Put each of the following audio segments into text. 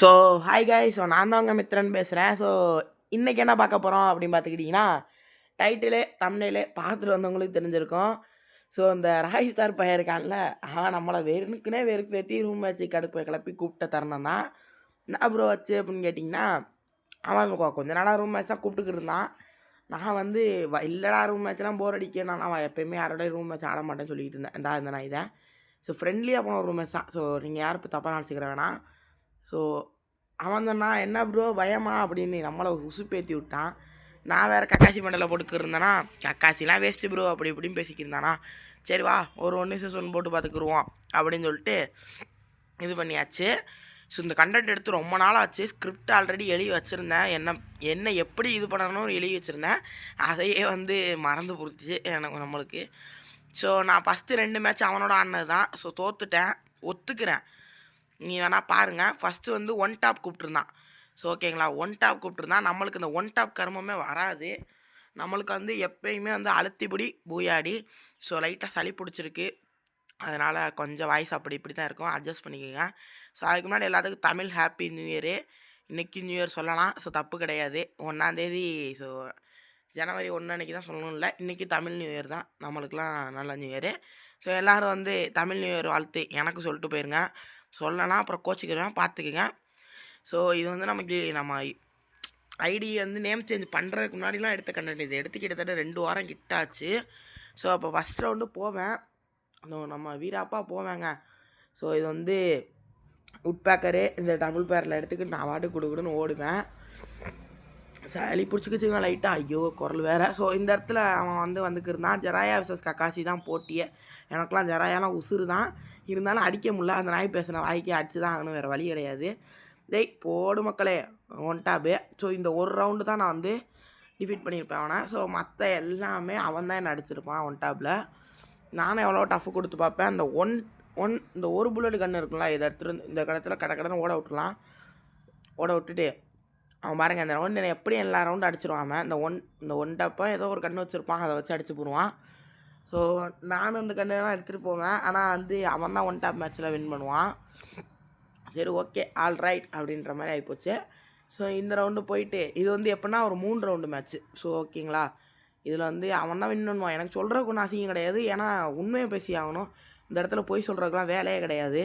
So hi guys. So நான் தான் உங்கள் மித்ரன் பேசுகிறேன். ஸோ இன்றைக்கி என்ன பார்க்க போகிறோம் அப்படின்னு பார்த்துக்கிட்டிங்கன்னா, டைட்டிலே தம்ப்நெயிலே பார்த்துட்டு வந்தவங்களுக்கு தெரிஞ்சிருக்கும். ஸோ இந்த ராய் ஸ்டார் பையன் இருக்கான்ல, அவன் நம்மளை வெறுப்பேற்றி ரூம் வச்சு கடுப்பை கிளப்பி கூப்பிட்ட தருணம் தான். என்ன ப்ரோ ஆச்சு அப்படின்னு கேட்டிங்கன்னா, அவன் கொஞ்ச நாளாக ரூம் மேட்ச் தான் கூப்பிட்டுக்கிட்டு இருந்தான். நான் வந்து இல்லைடா ரூம் மேட்ச்லாம் போர் அடிக்க, நான் எப்போயுமே யாரோட ரூம் மேட்ச் ஆட மாட்டேன்னு சொல்லிக்கிட்டு இருந்தேன். இந்த நான் இதை ஸோ ஃப்ரெண்ட்லியாக போன ரூம் மேட்ச் தான். ஸோ நீங்கள் யாரும் இப்போ தப்பாக நினச்சிக்கிற வேணாம். ஸோ அவன் சொன்னான், என்ன ப்ரோ பயமா அப்படின்னு நம்மளை உசுப்பேற்றி விட்டான். நான் வேறு கக்காசி மண்டலில் போட்டுக்கிருந்தேன்னா, கக்காசிலாம் வேஸ்ட்டு ப்ரோ அப்படி இப்படின்னு பேசிக்கிருந்தானா. சரி வா ஒரு 1 சீசன் போட்டு பார்த்துக்குருவோம் அப்படின்னு சொல்லிட்டு இது பண்ணியாச்சு. ஸோ இந்த கண்டென்ட் எடுத்து ரொம்ப நாள் ஆச்சு. ஸ்கிரிப்ட் ஆல்ரெடி எழுதி வச்சுருந்தேன். என்ன எப்படி இது பண்ணணும்னு எழுதி வச்சுருந்தேன். அதையே வந்து மறந்து போச்சு நம்மளுக்கு. ஸோ நான் ஃபஸ்ட்டு 2 மேட்ச் அவனோட ஆடினது தான். ஸோ தோற்றுட்டேன், ஒத்துக்கிறேன். நீ வேணால் பாருங்கள். ஃபஸ்ட்டு வந்து 1 டாப் கூப்பிட்ருந்தான். ஸோ ஓகேங்களா, 1 டாப் கூப்பிட்ருந்தான். நம்மளுக்கு இந்த 1 டாப் கர்மமே வராது. நம்மளுக்கு வந்து எப்பயுமே வந்து அழுத்திப்படி பூயாடி. ஸோ லைட்டாக சளி பிடிச்சிருக்கு, அதனால் கொஞ்சம் வாய்ஸ் அப்படி இப்படி தான் இருக்கும், அட்ஜஸ்ட் பண்ணிக்கோங்க. ஸோ அதுக்கு முன்னாடி எல்லாத்துக்கும் தமிழ் ஹாப்பி நியூ இயரு. இன்றைக்கி நியூ இயர் சொல்லலாம். ஸோ தப்பு கிடையாது. 1ஆந்தேதி ஸோ ஜனவரி 1 அன்றைக்கி தான் சொல்லணும். இல்லை இன்றைக்கி தமிழ் நியூ இயர் தான், நம்மளுக்கெலாம் நல்ல நியூ இயரு. ஸோ எல்லோரும் வந்து தமிழ் நியூ இயர் வாழ்த்து எனக்கு சொல்லிட்டு போயிருங்க. சொல்லலாம் அப்புறம் கோச்சிக்கிறேன், பார்த்துக்குங்க. ஸோ இது வந்து நம்ம ஐடி வந்து நேம் சேஞ்ச் பண்ணுறதுக்கு முன்னாடிலாம் எடுத்த கண்டென்ட். இது எடுத்து கிட்டத்தட்ட 2 வாரம் கிட்ட ஆச்சு. ஸோ அப்போ ஃபஸ்ட் ரவுண்டு போவேன், நம்ம வீராப்பா போவேங்க. ஸோ இது வந்து உட்பேக்கரு இந்த டபுள் பேரில் எடுத்துக்கிட்டு நான் வாட்டு கொடுக்குன்னு ஓடுவேன். சளி பிடிச்சிக்கிச்சுங்க லைட்டாக, ஐயோ குரல் வேறு. ஸோ இந்த இடத்துல அவன் வந்துக்கிருந்தான். ஜெராயா விசஸ் கக்காசி தான் போட்டியே. எனக்குலாம் ஜெராயாலாம் உசுறு தான், இருந்தாலும் அடிக்க முடியல. அந்த நாய் பேசுன வாய்க்கு அடிச்சு தான் ஆகணும், வேறு வழி கிடையாது. போடு மக்களே 1 டாப்பு. ஸோ இந்த ஒரு ரவுண்டு தான் நான் வந்து டிஃபீட் பண்ணியிருப்பேன் அவனை. ஸோ மற்ற எல்லாமே அவன் தான் என்ன அடிச்சிருப்பான் 1 டாப்பில். நானும் எவ்வளோ டஃப் கொடுத்து பார்ப்பேன். இந்த இந்த ஒரு புல்லட் கன்று இருக்குங்களா, இதை எடுத்துகிட்டு இந்த கடத்தில் கடன்னு ஓட விட்டுலாம். ஓட விட்டுட்டு அவன் பாருங்கள், இந்த ரவுண்டு எப்படி எல்லா ரவுண்டும் அடிச்சிருவான் அவன். இந்த ஒன் டாப்போ ஏதோ ஒரு கன்று வச்சுருப்பான், அதை வச்சு அடிச்சு போடுவான். ஸோ நானும் இந்த கன்று தான் எடுத்துகிட்டு போவேன். ஆனால் வந்து அவன் தான் 1 டாப் மேட்ச்சில் வின் பண்ணுவான். சரி ஓகே ஆல் ரைட் அப்படின்ற மாதிரி ஆகிப்போச்சு. ஸோ இந்த ரவுண்டு போயிட்டு இது வந்து எப்படின்னா ஒரு 3 ரவுண்டு மேட்ச்சு. ஸோ ஓகேங்களா, இதில் வந்து அவன் தான் வின் பண்ணுவான். எனக்கு சொல்கிறதுக்கு ஒன்றும் அசிங்கம் கிடையாது, ஏன்னா உண்மையை பேசி ஆகணும். இந்த இடத்துல போய் சொல்கிறதுக்குலாம் வேலையே கிடையாது,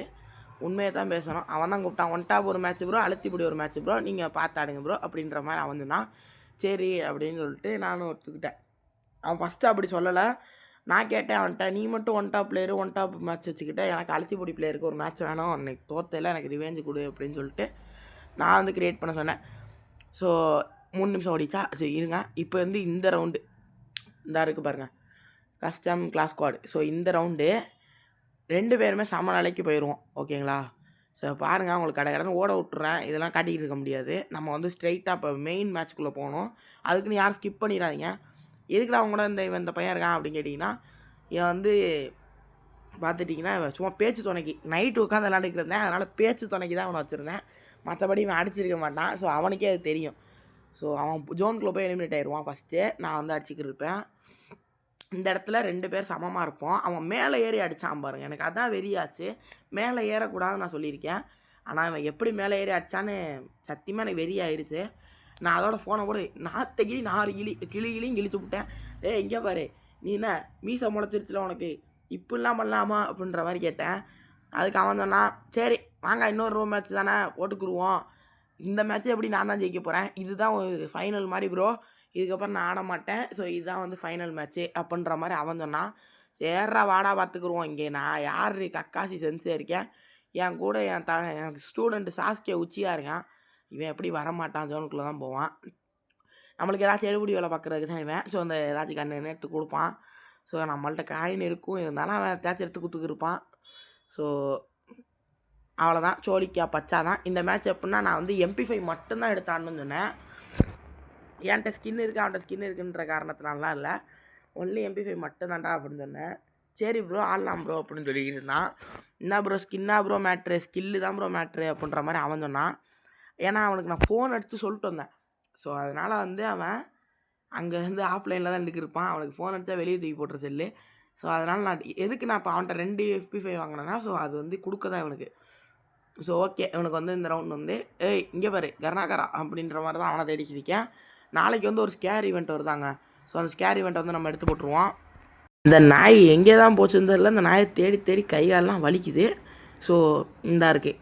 உண்மையை தான் பேசணும். அவன் தான் கூப்பிட்டான், 1 டாப் ஒரு மேட்ச் ப்ரோ, அழுத்திப்படி ஒரு மேட்ச் ப்ரோ, நீங்கள் பார்த்தாடுங்க ப்ரோ அப்படின்ற மாதிரி அவன் தான். சரி அப்படின்னு சொல்லிட்டு நானும் ஒத்துக்கிட்டேன். அவன் ஃபஸ்ட்டு அப்படி சொல்லலை. நான் கேட்டேன் அவன்கிட்ட, நீ மட்டும் 1 டாப் பிளேயரு 1 டாப் மேட்ச் வச்சுக்கிட்ட, எனக்கு அழுத்திப்படி பிளேயருக்கு ஒரு மேட்ச் வேணும், அன்றைக்கி தோத்தையில் எனக்கு ரிவேஞ்சு கொடு அப்படின்னு சொல்லிட்டு நான் வந்து க்ரியேட் பண்ண சொன்னேன். ஸோ 3 நிமிஷம் ஓடிச்சா. சரி இருங்க, இப்போ வந்து இந்த ரவுண்டு இந்த இருக்குது பாருங்கள், கஸ்டம் கிளாஸ் ஸ்குவாட். ஸோ இந்த ரவுண்டு 2 பேருமே சம நிலைக்கு போயிடுவோம். ஓகேங்களா, ஸோ பாருங்கள், அவங்களுக்கு கடைன்னு ஓட விட்டுறேன், இதெல்லாம் காட்டிகிட்டு இருக்க முடியாது. நம்ம வந்து ஸ்ட்ரைட்டாக இப்போ மெயின் மேட்ச்க்குள்ளே போகணும். அதுக்குன்னு யாரும் ஸ்கிப் பண்ணிடாதீங்க. எதுக்குடா அவங்க கூட இந்த பையன் இருக்கான் அப்படின்னு கேட்டிங்கன்னா, இவன் வந்து பார்த்துட்டிங்கன்னா சும்மா பேச்சு துணைக்கு நைட்டு உட்காந்து விளாண்டுட்டு இருந்தேன், அதனால் பேச்சு துணைக்கு தான் அவனை வச்சுருந்தேன். மற்றபடி இவன் அடிச்சிருக்க மாட்டான். ஸோ அவனுக்கே அது தெரியும். ஸோ அவன் ஜோனுக்குள்ளே போய் எலிமினேட் ஆயிடுவான் ஃபஸ்ட்டு. நான் வந்து அடிச்சுக்கிட்டு இருப்பேன். இந்த இடத்துல 2 பேர் சமமாக இருப்போம். அவன் மேலே ஏறி அடித்தான் பாருங்க, எனக்கு அதான் வெறியாச்சு. மேலே ஏறக்கூடாதுன்னு நான் சொல்லியிருக்கேன், ஆனால் அவன் எப்படி மேலே ஏறி அடித்தான்னு சத்தியமாக எனக்கு வெறி ஆயிடுச்சு. நான் அதோட ஃபோனை கூட நாத்தகிரி 4 கிளியும் கிழிச்சு விட்டேன். இங்கே பாரு, நீ என்ன மீசை முளைச்சிருச்சுல உனக்கு, இப்படிலாம் பண்ணலாமா அப்படின்ற மாதிரி கேட்டேன். அதுக்கு அவன் சொன்னான், சரி வாங்க இன்னொரு ரூம் மேட்ச் தானே போட்டுக்குருவோம், இந்த மேட்ச்சு எப்படி நான் தான் ஜெயிக்க போகிறேன், இதுதான் ஒரு ஃபைனல் மாதிரி ப்ரோ, இதுக்கப்புறம் நான் ஆட மாட்டேன், ஸோ இதுதான் வந்து ஃபைனல் மேட்ச்சு அப்படின்ற மாதிரி அவன் சொன்னான். சேர்றா வாடா பார்த்துக்குருவோம். இங்கே நான் யார் கக்காசி சென்ஸே இருக்கேன், என் கூட என் ஸ்டூடெண்ட்டு சாஸ்கே உச்சியாக இருக்கான். இவன் எப்படி வரமாட்டான், ஜோனுக்குள்ளே தான் போவான். நம்மளுக்கு ஏதாச்சும் எடுபடி வேலை பார்க்குறதுக்கு தான் இவன். ஸோ அந்த ஏதாச்சும் கண்ணு எடுத்து கொடுப்பான். ஸோ நம்மள்ட்ட காயின் இருக்கும், இருந்தாலும் அவன் ஏதாச்சும் எடுத்து கொடுத்துக்கிருப்பான். ஸோ அவ்வளோதான், சோழிக்கா பச்சா தான். இந்த மேட்ச் எப்படின்னா, நான் வந்து MP5 மட்டும்தான் எடுத்தான்னு சொன்னேன். என்கிட்ட ஸ்கின் இருக்குது, அவன்கிட்ட ஸ்கின் இருக்குன்ற காரணத்தினாலாம் இல்லை, ஒன்லி MP5 மட்டும்தான்டா அப்படின்னு சொன்னேன். சரி ப்ரோ ஆடலாம் ப்ரோ அப்படின்னு சொல்லிக்கிட்டு இருந்தான். என்ன ப்ரோ ஸ்கின்னா ப்ரோ மேட்ரு, ஸ்கில்லு தான் ப்ரோ மேட்ரு அப்படின்ற மாதிரி அவன் சொன்னான். ஏன்னா அவனுக்கு நான் ஃபோன் எடுத்து சொல்லிட்டு வந்தேன். ஸோ அதனால் வந்து அவன் அங்கே வந்து ஆஃப்லைனில் தான் இருப்பான். அவனுக்கு ஃபோன் அடித்தா வெளியே தூக்கி போட்டுற செல்லு. ஸோ அதனால் நான் இப்போ அவன்கிட்ட 2 FP5 வாங்கினேன்னா, ஸோ அது வந்து கொடுக்க தான் இவனுக்கு. ஸோ ஓகே இவனுக்கு வந்து இந்த ரவுண்ட் வந்து ஏய் இங்கே பாரு கர்நாகரா அப்படின்ற மாதிரி தான் அவனை தேடிச்சிருக்கேன். நாளைக்கு வந்து ஒரு ஸ்கேர் ஈவெண்ட் வருதாங்க. ஸோ அந்த ஸ்கேர் ஈவெண்ட் வந்து நம்ம எடுத்து போட்டுருவோம். இந்த நாய் எங்கே தான் போச்சுன்னு தெரியல. இந்த நாயை தேடி தேடி கைகாலெலாம் வலிக்குது. ஸோ இந்தா இருக்கு.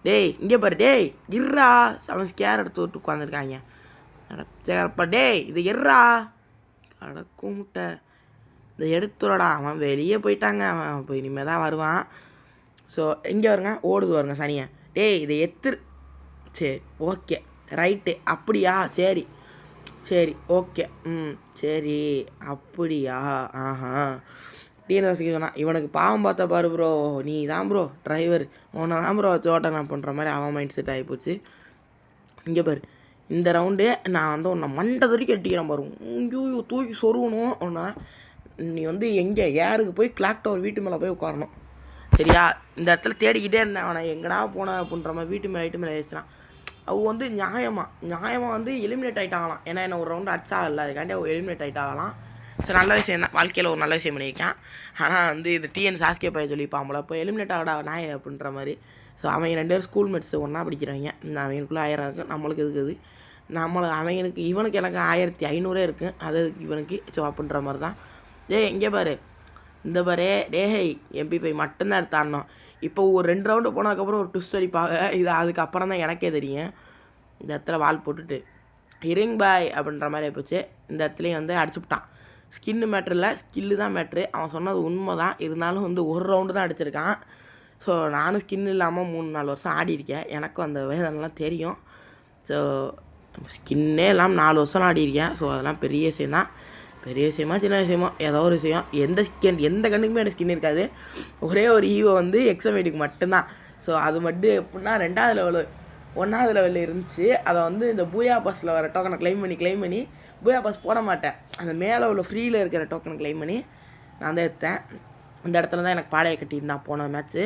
டேய் இங்கே பாரு டேய் இர்றா. அவன் ஸ்கேர் எடுத்து விட்டு உட்காந்துருக்காங்க. அடப்பா டேய் இது எர்றா அடக்கும் முட்டை இந்த எடுத்துடா. அவன் வெளியே போயிட்டாங்க. அவன் இப்போ இனிமேல் தான் வருவான். ஸோ எங்கே வருங்க ஓடுது வருங்க சனியை. டேய் இதை சரி ஓகே ரைட்டு அப்படியா சரி சரி ஓகே சரி அப்படியா அப்படின்னு சொன்னான். இவனுக்கு பாவம் பார்த்தா பாரு ப்ரோ, நீ தான் ப்ரோ டிரைவர், உன்னை தான் ப்ரோ சோட்டை நான் பண்ணுற மாதிரி அவன் மைண்ட் செட் ஆகிப்போச்சு. இங்கே பாரு இந்த ரவுண்டு நான் வந்து உன்னை மண்டை வரைக்கும் கட்டிக்கிறேன் பாரு. இங்கேயோ தூக்கி சொருகணும் உன்னை. நீ வந்து எங்கே ஏருக்கு போய் கிளாக் டவர் வீட்டு மேலே போய் உட்காரணும் சரியா. இந்த இடத்துல தேடிக்கிட்டே இருந்தேன் அவனை எங்கடா போனேன் அப்படின்ற மாதிரி. வீட்டு மேலே ஏற்றினான். அவ வந்து நியாயமாக வந்து எலிமினேட் ஆகிட்டாங்களாம். ஏன்னா என்ன ஒரு ரவுண்டு அடிச்சா இல்லை, அதுக்காண்டி அவள் எலிமினேட் ஆகிட்டாங்களாம். ஸோ நல்ல விஷயம் தான், வாழ்க்கையில் ஒரு நல்ல விஷயம் பண்ணியிருக்கான். ஆனால் வந்து இது டிஎன் சாஸ்கே பைய சொல்லிப்பான் போல இப்போ எலிமினேட் ஆகடா நாய் அப்படின்ற மாதிரி. ஸோ அவங்க 2 பேரும் ஸ்கூல் மேட்ஸ் ஒன்றா படிக்கிறவங்க. அவங்களுக்குள்ளே 1000 இருக்குது, நம்மளுக்கு இருக்குது. அவங்களுக்கு இவனுக்கு எனக்கு 1500 இருக்குது, அது இவனுக்கு. ஸோ அப்படின்ற மாதிரி தான். இங்கே பாரு இந்த பாரு டேஹை MP5 மட்டும்தான் எடுத்தாடணும். இப்போ ஒரு 2 ரவுண்டு போனதுக்கப்புறம் ஒரு ட்விஸ்ட் அடிப்பாங்க. இது அதுக்கப்புறம் தான் எனக்கே தெரியும். இந்த இடத்துல வால் போட்டுட்டு ஹிரிங் பாய் அப்படின்ற மாதிரி போச்சு. இந்த இடத்துலையும் வந்து அடிச்சுவிட்டான். ஸ்கின்னு மேட்ரு இல்லை, ஸ்கில்லு தான் மேட்ரு. அவன் சொன்னது உண்மை தான். இருந்தாலும் வந்து ஒரு ரவுண்டு தான் அடிச்சிருக்கான். ஸோ நானும் ஸ்கின் இல்லாமல் 3-4 வருஷம் ஆடியிருக்கேன். எனக்கும் அந்த வேதனைலாம் தெரியும். ஸோ ஸ்கின்னே இல்லாமல் 4 வருஷம்லாம் ஆடியிருக்கேன். ஸோ அதெல்லாம் பெரிய விஷயம் தான். பெரிய விஷயமா சின்ன விஷயமோ ஏதோ ஒரு விஷயம். எந்த கண்ணுக்குமே எனக்கு ஸ்கின் இருக்காது. ஒரே ஒரு ஈவோ வந்து எக்ஸாமேட்டுக்கு மட்டும்தான். ஸோ அது மட்டும் எப்படின்னா 2வது லெவலு 1வது லெவலில் இருந்துச்சு. அதை வந்து இந்த பூயா பாஸில் வர டோக்கனை கிளைம் பண்ணி பூயா பாஸ் போட மாட்டேன். அந்த மேலே உள்ள ஃப்ரீயில் இருக்கிற டோக்கனை கிளைம் பண்ணி நான் தான் எடுத்தேன். இந்த இடத்துல தான் எனக்கு பாடையை கட்டியிருந்தான் போன மேட்ச்சு.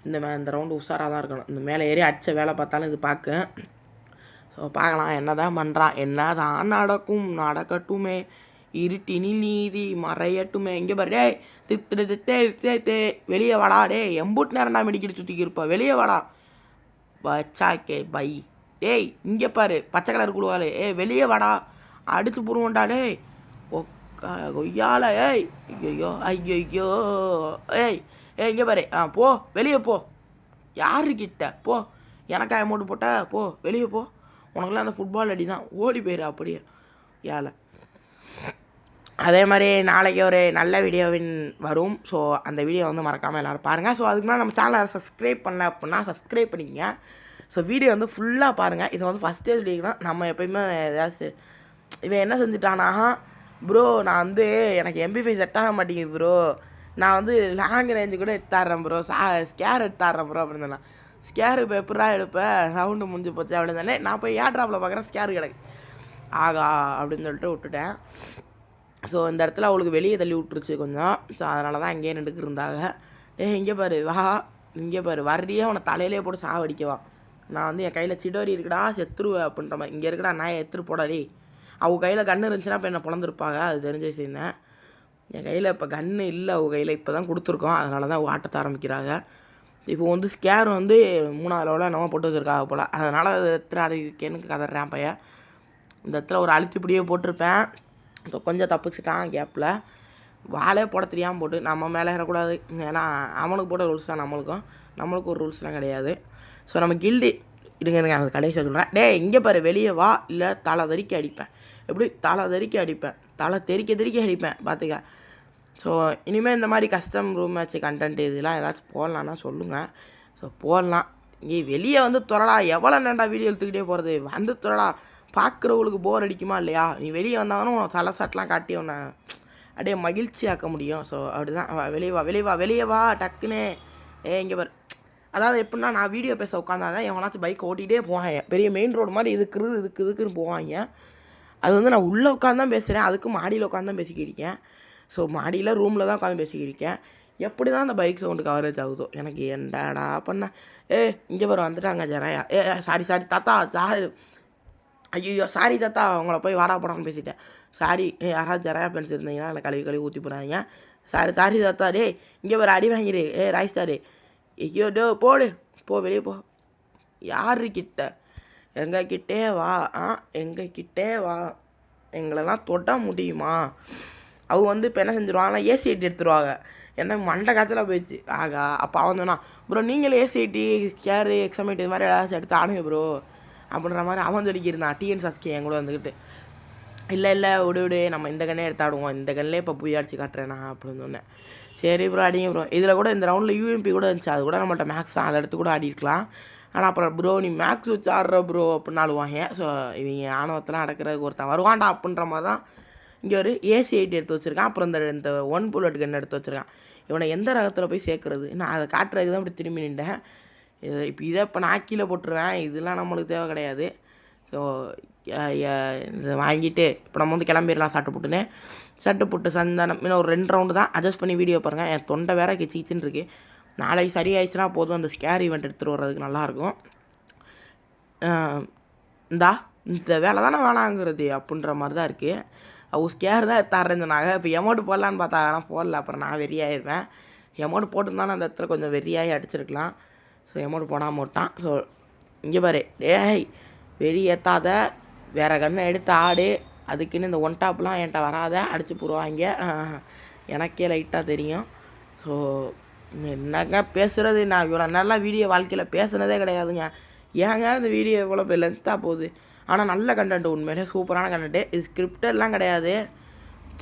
இந்த ரவுண்டு உஷாராக தான் இருக்கணும். இந்த மேலே ஏறி அடித்த வேலை பார்த்தாலும் இது பார்க்க. ஸோ பார்க்கலாம் என்ன தான் பண்ணுறான். என்ன தான் நடக்கட்டுமே, இருட்டினில் நீதி மறையட்டுமே. இங்கே பாரு டே திட்டு வெளியே வாடா. எம்பூட்டு நேரம்டா மெடிக்கிட்டு சுற்றிக்கி இருப்பா, வெளியே வாடா பச்சாக்கே பை. டேய் இங்கே பாரு பச்சை கலர் குழுவாள். வெளியே வாடா அடித்து புருவண்டா. கொய்யால ஐயோ ஐயோ இங்கே பாரு போ வெளியே போ. யாருக்கிட்ட போ, எனக்கா அமௌண்ட் போட்ட போ வெளியே போ. உனக்குலாம் அந்த ஃபுட்பால் அடி தான், ஓடி போயிரு அப்படியே ஏழை. அதே மாதிரி நாளைக்கு ஒரு நல்ல வீடியோவின் வரும். ஸோ அந்த வீடியோ வந்து மறக்காமல் எல்லோரும் பாருங்கள். ஸோ அதுக்கு மேலே நம்ம சேனலை சப்ஸ்கிரைப் பண்ணல அப்படின்னா சப்ஸ்கிரைப் பண்ணிக்கங்க. ஸோ வீடியோ வந்து ஃபுல்லாக பாருங்கள். இது வந்து ஃபஸ்ட்டே சொல்லிக்கலாம். நம்ம எப்போயுமே ஏதாச்சும் இவன் என்ன செஞ்சுட்டானா, ப்ரோ நான் வந்து எனக்கு MP5 செட் ஆக மாட்டேங்குது ப்ரோ, நான் வந்து லாங் ரேஞ்சு கூட எடுத்தாடுறேன் ப்ரோ, ஸ்கேர் எடுத்தாடுறேன் ப்ரோ அப்படின்னு சொன்னான். ஸ்கேரு இப்போ எப்படா எடுப்பேன், ரவுண்டு முடிஞ்சு போச்சு அப்படின்னு தானே. நான் போய் ஏர் ட்ராப்பில் பார்க்குறேன் ஸ்கேர் கிடக்கு. ஆகா அப்படின்னு சொல்லிட்டு விட்டுட்டேன். ஸோ இந்த இடத்துல அவளுக்கு வெளியே தள்ளி விட்டுருச்சு கொஞ்சம். ஸோ அதனால தான் அங்கேயே நின்றுக்கு இருந்தாங்க. இங்கே பாரு வா, இங்கே பாரு வர்றியே உன்னை தலையிலே போட்டு சாவடிக்கவா. நான் வந்து என் கையில் சிடோரி இருக்குடா செத்துருவேன் அப்படின்ற மாதிரி. இங்கே இருக்கடா நான் எடுத்துகிட்டு போடாடி. அவங்க கையில் கன்று இருந்துச்சுன்னா இப்போ என்னை பிறந்திருப்பாங்க, அது தெரிஞ்ச விஷயம். என் கையில் இப்போ கன்று இல்லை, அவங்க கையில் இப்போ தான் கொடுத்துருக்கோம். அதனால தான் ஆட்டத்தை ஆரம்பிக்கிறாங்க. இப்போ வந்து ஸ்கேர் வந்து 3வது லெவலில் என்னமோ போட்டு வச்சுருக்காங்க போல். அதனால் அது எத்தனை அடிக்கேன்னு கதறேன் பையன். இந்த இடத்துல ஒரு அழுத்திப்படியே போட்டிருப்பேன். கொஞ்சம் தப்பிச்சிட்டான் கேப்பில். வாழே போட தெரியாமல் போட்டு நம்ம மேலே ஏறக்கூடாது. ஏன்னா அவனுக்கு போட்ட ரூல்ஸ் தான் நம்மளுக்கு ஒரு ரூல்ஸ்லாம் கிடையாது. ஸோ நம்ம கில்டி இருங்க அந்த கடைசி சொல்கிறேன். இங்கே பாரு வெளியே வா, இல்லை தலை தெறிக்க அடிப்பேன். எப்படி தலை தெறிக்க அடிப்பேன், தலை தெறிக்க அடிப்பேன் பார்த்துக்க. ஸோ இனிமேல் இந்த மாதிரி கஸ்டம் ரூம் மேட்ச் கண்டென்ட் இதெல்லாம் ஏதாச்சும் போடலான்னா சொல்லுங்கள். ஸோ போடலாம். இங்கே வெளியே வந்து துறடா, எவ்வளோ நேரண்டா வீடியோ எடுத்துக்கிட்டே போகிறது, வந்து துறடா. பார்க்குறவங்களுக்கு போர் அடிக்குமா இல்லையா, நீ வெளியே வந்தாலும் தலை சட்டெலாம் காட்டி உன்னை அப்படியே மகிழ்ச்சியாக்க முடியும். ஸோ அப்படி தான் வெளியே வா டக்குன்னு. இங்கே பாரு, அதாவது எப்படின்னா நான் வீடியோ பேச உட்காந்தாதான் எவனாச்சும் பைக் ஓட்டிகிட்டே போவாங்க. பெரிய மெயின் ரோடு மாதிரி இதுக்குன்னு போவாங்க. அது வந்து நான் உள்ளே உட்காந்து தான் பேசுகிறேன், அதுக்கு மாடியில் உட்காந்து தான் பேசிக்கிருக்கேன். ஸோ மாடியில் ரூமில் தான் உட்காந்து பேசிக்கிருக்கேன். எப்படி தான் அந்த பைக் சவுண்டு கவரேஜ் ஆகுதோ எனக்கு என்னடா பண்ண. இங்கே பாரு வந்துட்டாங்க ஜரையா. சாரி தாத்தா, ஐயோ சாரி தாத்தா, அவங்கள போய் வாடா போடான்னு பேசிட்டேன். சாரி, யாராவது ஜரையா பென்ஸ் இருந்தீங்கன்னா இல்லை கழுவி ஊற்றி போடாதீங்க. சாரி தாத்தா. இங்கே பாரு அடி வாங்கிடு. ராய்ஸ்தாரு ஐயோ போடு போ வெளியே போ. யாருக்கிட்ட? எங்கக்கிட்டே வா. எங்கக்கிட்டே வா. எங்களெல்லாம் தொட முடியுமா? அவங்க வந்து இப்போ என்ன செஞ்சுருவாங்கன்னா ஏசி ஐட்டி எடுத்துருவாங்க. என்ன மண்டை காய்ச்சலாக போயிடுச்சு. ஆகா அப்போ அவன் சொன்னான், ப்ரோ நீங்களே ஏசி ஐட்டி கேரு எக்ஸாமேட் இது மாதிரி ஏதாச்சும் எடுத்து ஆடுங்க ப்ரோ அப்படின்ற மாதிரி அவன் சொல்லிக்கிருந்தான். டிஎன் சாஸ்கே என் கூட வந்துக்கிட்டு. இல்லை விடு நம்ம இந்த கண்ணே எடுத்து ஆடுவோம், இந்த கண்ணிலே இப்போ போய் அடிச்சு காட்டுறேண்ணா அப்படின்னு சொன்னேன். சரி ப்ரோ அடிங்க ப்ரோ. இதில் கூட இந்த ரவுண்டில் யூஎம்பி கூட இருந்துச்சு, அது கூட நம்மள்ட்ட மேக்ஸ் தான், அதை எடுத்து கூட ஆடிருக்கலாம். ஆனால் அப்புறம் ப்ரோ நீ மேக்ஸ் வச்சு ஆடுற ப்ரோ அப்படின்னு ஆடுவாங்க. ஸோ இவங்க ஆணவத்தெலாம் அடக்கிறதுக்கு ஒருத்தன் வருவான்டா அப்படின்ற மாதிரி தான் இங்கே ஒரு ஏசி ஐட்டி எடுத்து வச்சுருக்கான். அப்புறம் இந்த 1 புல்லட் கன் எடுத்து வச்சுருக்கான். இவனை எந்த ரகத்தில் போய் சேர்க்குறது? நான் அதை காட்டுறதுக்கு தான் இப்படி திரும்பி நின்றேன். இப்போ நான் கீழே போட்டுருவேன், இதெல்லாம் நம்மளுக்கு தேவை கிடையாது. ஸோ இதை வாங்கிட்டு இப்போ நம்ம வந்து கிளம்பிடலாம். சட்டு போட்டு சந்தானம் இன்னும் ஒரு 2 ரவுண்டு தான். அட்ஜஸ்ட் பண்ணி வீடியோ பாருங்கள். என் தொண்டை வேறு கிச்சின்னு இருக்குது. நாளைக்கு சரியாயிடுச்சுன்னா போதும், அந்த ஸ்கேர் ஈவெண்ட் எடுத்துகிட்டு வர்றதுக்கு நல்லாயிருக்கும். இந்த வேலை தானே வேணாங்கிறது அப்படின்ற மாதிரி தான் இருக்குது. அவங்க ஸ்கேர் தான் எடுத்தாடுறேன்னு சொன்னாங்க. இப்போ எமௌண்ட் போடலான்னு பார்த்தா அதெல்லாம் போடல. அப்புறம் நான் வெறியாயிருவேன். எமௌண்ட் போட்டுருந்தாலும் அந்த இடத்துல கொஞ்சம் வெறியாகி அடிச்சிருக்கலாம். ஸோ எமௌண்ட் போடாமல் விட்டான். ஸோ இங்கே பாரு, டேய் வெறி ஏற்றாத, வேறு கண்ணை எடுத்து ஆடு. அதுக்குன்னு இந்த ஒன் டாப்லாம் என்கிட்ட வராத, அடிச்சு போடுவாங்க. எனக்கே லைட்டாக தெரியும். ஸோ என்னங்க பேசுகிறது, நான் இவ்வளோ நல்லா வீடியோ வாழ்க்கையில் பேசுனதே கிடையாதுங்க. ஏங்க இந்த வீடியோ இவ்வளோ போய் லென்த்தாக போகுது. ஆனால் நல்ல கண்டென்ட், உண்மையிலே சூப்பரான கண்டென்ட்டு. இது ஸ்கிரிப்டெல்லாம் கிடையாது.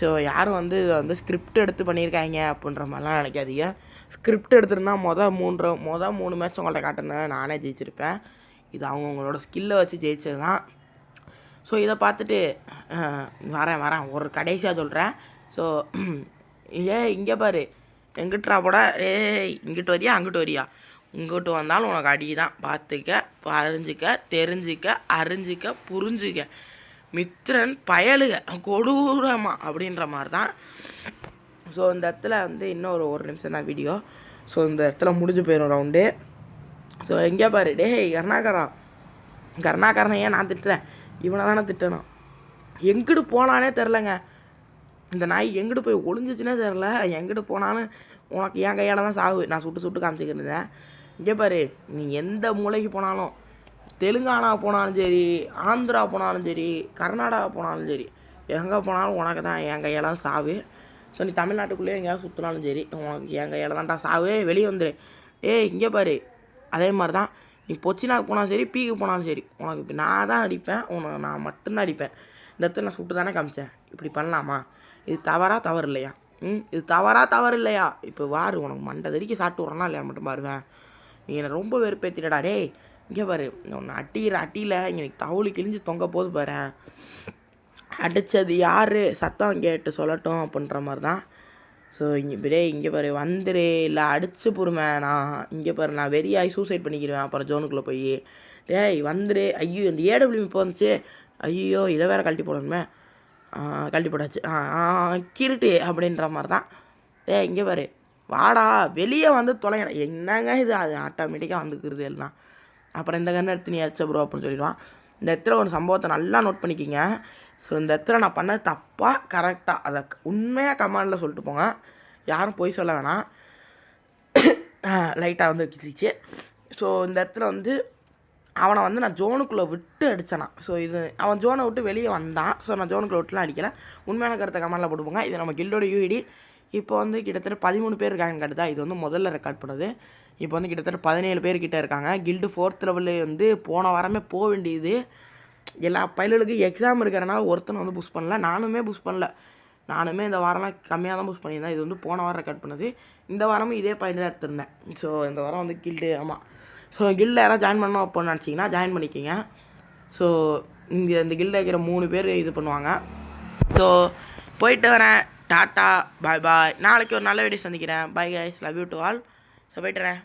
ஸோ யாரும் வந்து இதை வந்து ஸ்கிரிப்ட் எடுத்து பண்ணியிருக்காங்க அப்படின்ற மாதிரிலாம் நினைக்காதீங்க. ஸ்கிரிப்ட் எடுத்துருந்தா மொதல் 3 மேட்ச் உங்கள்கிட்ட காட்டினேன், நானே ஜெயிச்சிருப்பேன். இது அவங்களோட ஸ்கில்லை வச்சு ஜெயிச்சது தான். ஸோ இதை பார்த்துட்டு வரேன் ஒரு கடைசியாக சொல்கிறேன். ஸோ இங்கே பாரு, எங்கிட்டா போட, இங்கிட்டு வரியா அங்கிட்டு வரியா, இங்கிட்டு வந்தாலும் உனக்கு அடி தான். பார்த்துக்க, அறிஞ்சிக்க, தெரிஞ்சிக்க, அறிஞ்சிக்க, புரிஞ்சிக்க, மித்திரன் பயலுக கொடூரமா அப்படின்ற மாதிரி தான். ஸோ இந்த இடத்துல வந்து இன்னும் ஒரு நிமிஷம் தான் வீடியோ. ஸோ இந்த இடத்துல முடிஞ்சு போயிடும் ரவுண்டு. ஸோ எங்கே பாரு, கருணாகரனை ஏன் நான் திட்டுறேன், இவனை தானே திட்டணும். எங்கிட்டு போனானே தெரிலங்க. இந்த நாய் எங்கிட்டு போய் ஒளிஞ்சிச்சுனே தெரில. எங்கிட்டு போனாலும் உனக்கு என் கையால் தான் சாவு. நான் சுட்டு காமிச்சிக்கிருந்தேன். இங்கே பாரு, நீ எந்த மூலைக்கு போனாலும், தெலுங்கானா போனாலும் சரி, ஆந்திரா போனாலும் சரி, கர்நாடகா போனாலும் சரி, எங்கே போனாலும் உனக்கு தான் என் கையால் தான் சாவு. ஸோ நீ தமிழ்நாட்டுக்குள்ளேயே எங்கேயாவது சுற்றினாலும் சரி, உனக்கு என் கையால் தான்டா சாவு. வெளியே வந்துடு. இங்கே பாரு, அதே மாதிரி தான் நீ பொச்சினாக்கு போனாலும் சரி, பீக்கு போனாலும் சரி, உனக்கு இப்போ நான் தான் அடிப்பேன், உனக்கு நான் மட்டும்தான் அடிப்பேன். இந்த இடத்துல நான் சுட்டு தானே காமிச்சேன். இப்படி பண்ணலாமா? இது தவறு இல்லையா? இது தவறு இல்லையா? இப்போ வாரு, உனக்கு மண்டை தடிக்க சாப்பிட்டு விட்றனா இல்லையா மட்டும் பாருவேன். நீ என்னை ரொம்ப வெறுப்பேற்றிடடா. இங்கே பாரு, உன்னை அட்டியில் இங்கே தவுளி கிழிஞ்சு தொங்க போது பாரு. அடித்தது யார், சத்தம் கேட்டு சொல்லட்டும் அப்படின்ற மாதிரி தான். ஸோ இங்கே பாரு, வந்துரு, இல்லை அடிச்சு பொறுமை. நான் இங்கே பாரு, நான் வெறியாகி சூசைட் பண்ணிக்கிடுவேன் அப்புறம் ஜோனுக்குள்ளே போய். வந்துரு. ஐயோ இந்த ஏடபிள்யூ இப்போ வந்துச்சு. ஐயோ இதை வேறு கழட்டி போடணுமே. கழட்டி போட்டாச்சு. கிருட்டு அப்படின்ற மாதிரி தான். இங்கே பாரு, வாடா வெளியே வந்து தொலைங்கடா. என்னங்க இது, அது ஆட்டோமேட்டிக்காக வந்துக்கிறது எல்லாம். அப்புறம் இந்த கண்ணை எடுத்து நீ அடிச்ச ப்ரோ அப்படின்னு சொல்லிடுவான். இந்த இடத்துல ஒரு சம்பவத்தை நல்லா நோட் பண்ணிக்கிங்க. ஸோ இந்த இடத்துல நான் பண்ணது தப்பாக கரெக்டாக அதை உண்மையாக கமாண்டில் சொல்லிட்டு போங்க. யாரும் போய் சொல்ல வேணாம். லைட்டாக வந்து கிச்சிச்சு. ஸோ இந்த இடத்துல வந்து அவனை வந்து நான் ஜோனுக்குள்ளே விட்டு அடித்தேனா. ஸோ இது அவன் ஜோனை விட்டு வெளியே வந்தான். ஸோ நான் ஜோனுக்குள்ளே விட்டுலாம் அடிக்கலை. உண்மையான கருத்தை கமாண்டில் போட்டுப்போங்க. இது நம்ம கில்டோட யூஐடி. இப்போ வந்து கிட்டத்தட்ட 13 பேர் இருக்காங்கன்னு காட்டுதா. இது வந்து முதல்ல ரெக்கார்ட் பண்ணது. இப்போ வந்து கிட்டத்தட்ட 17 பேர்கிட்ட இருக்காங்க. கில்டு 4th லெவலில் வந்து போன வாரமே போக வேண்டியது. எல்லா பையலுக்கு எக்ஸாம் இருக்கிறனால ஒருத்தனை வந்து புஷ் பண்ணல. நானுமே புஷ் பண்ணல. நானுமே இந்த வாரம்லாம் கம்மியாக தான் புஷ் பண்ணியிருந்தேன். இது வந்து போன வாரம் ரெக்கார்ட் பண்ணது. இந்த வாரமும் இதே பாயிண்ட் தான் எடுத்திருந்தேன். ஸோ இந்த வாரம் வந்து கில்டு, ஆமாம். ஸோ கில்டில் யாராவது ஜாயின் பண்ணோம் அப்படின்னு நினச்சிங்கன்னா ஜாயின் பண்ணிக்கிங்க. ஸோ இங்கே இந்த கில்டில் இருக்கிற 3 பேர் இது பண்ணுவாங்க. ஸோ போயிட்டு வரேன். Tata, bye. நாளைக்கு ஒரு நல்ல வீடியோ சந்திக்கிறேன். Bye guys, love you to all. So போய்ட்டுறேன்.